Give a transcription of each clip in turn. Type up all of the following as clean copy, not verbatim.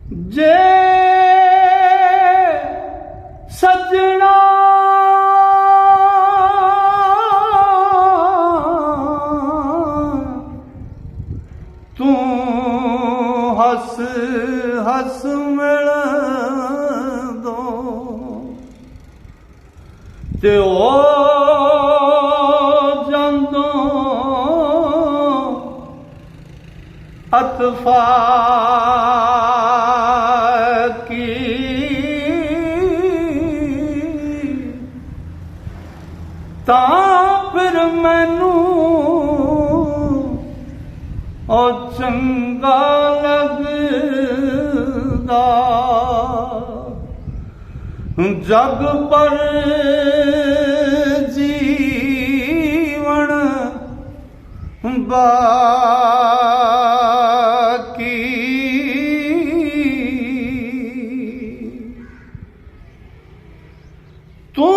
जे सजना तू हस हस मिल दो ते ओ जांदो अतफा की तां फिर मैनू ओ चंगा लगदा जग पर जीवन बाकी तू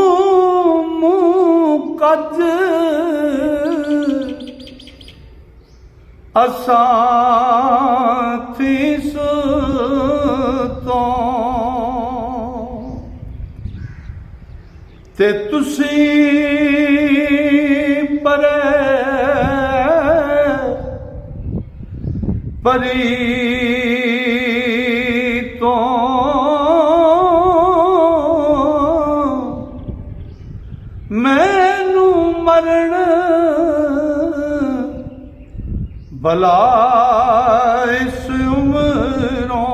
मुकद असां थीस तो ते तुसी परी तो मैनू मरण भला इस उमरों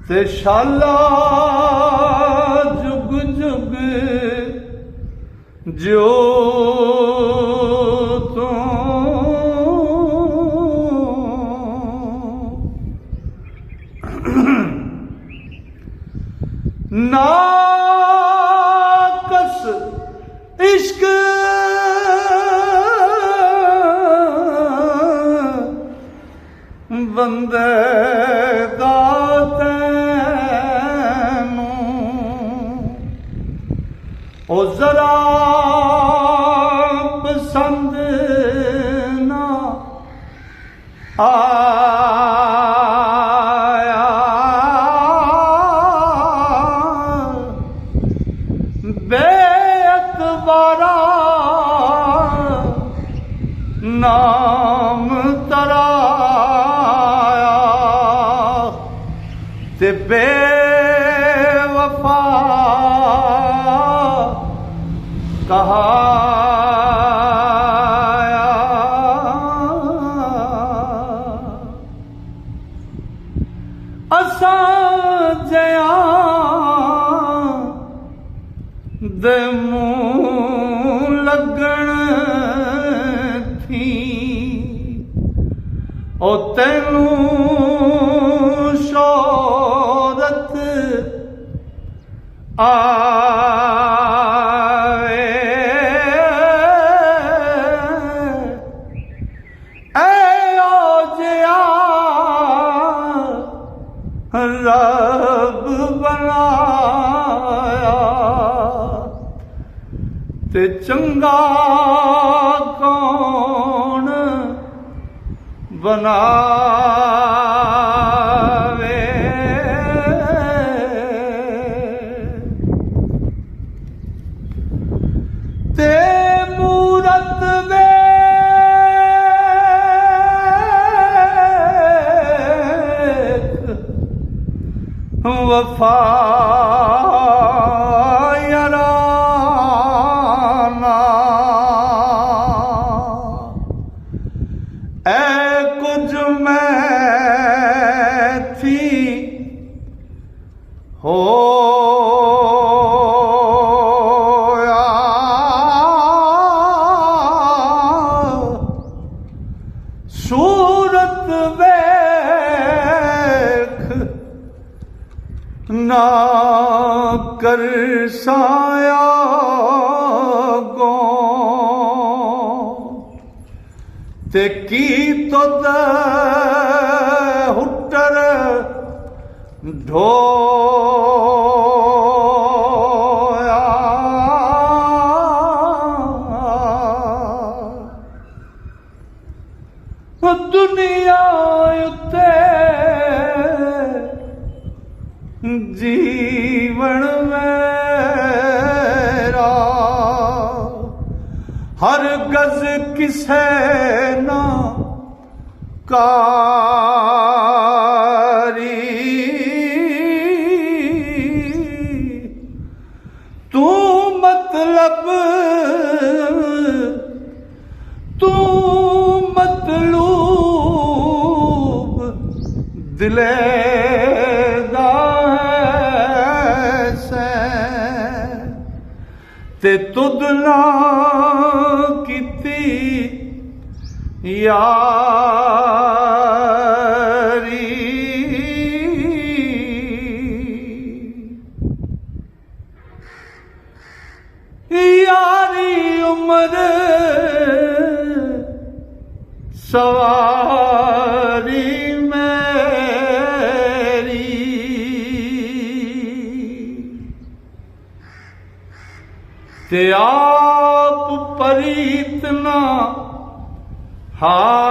ते शाला जुग जुग जो तू नाकस इश्क बंदे दा तैनू ओ जरा पसंद ना बेअतबारा नाम तराया ते बेवफा कहाया असां जया दे मूं लगण थी ओ तैनू शोहरत आवे ऐ ओ जिया रब बनाया ते चंगा कौन बनावे ते मूरत वेख वफा कुछ मैं थी हो सूरत वेख ना कर साया गो ते की तो हुटर ढोया दुनिया उत्ते ਜੀਵਨ ਮੇਰਾ ਹਰ ਗਜ਼ ਕਿਸੇ ਨਾ ਕਾਰੀ ਤੂੰ ਮਤਲਬ ਦਿਲੇ ਦਾ ਸੈ ਤੇ ਤੁਧ ਨਾ ਕੀਤੀ ਯਾਰੀ ਯਾਰੀ ਉਮਰ ਸਵਾਰੀ ਤੇ ਆਪ ਪਰੀਤ ਨਾ ਹਾਰੀ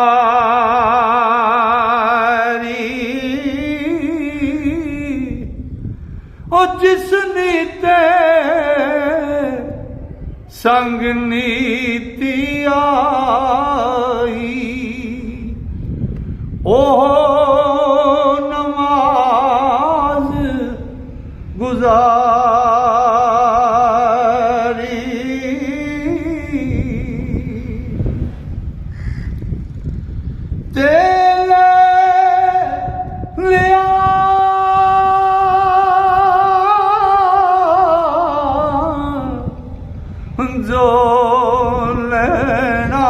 ਉਹ ਜਿਸ ਨੀਤੇ ਸੰਗ ਨੀਤੀ ਆਈ ਉਹ ਨਮਾਜ਼ ਜੋ ਲੈਣਾ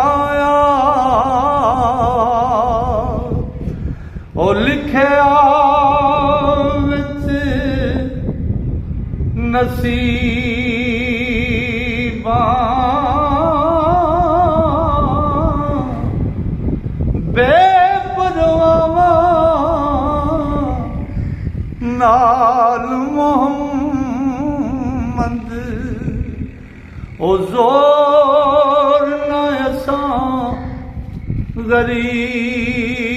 ਉਹ ਲਿਖਿਆ ਵਿੱਚ ਨਸੀਬਾਂ ਬੇਪਰਵਾਹਾਂ ਨਾਲ ਮੁਹੰਮਦ ਉਹ ਜ਼ੋਰ ਨਾ ਅਸਾਂ ਗਰੀਬ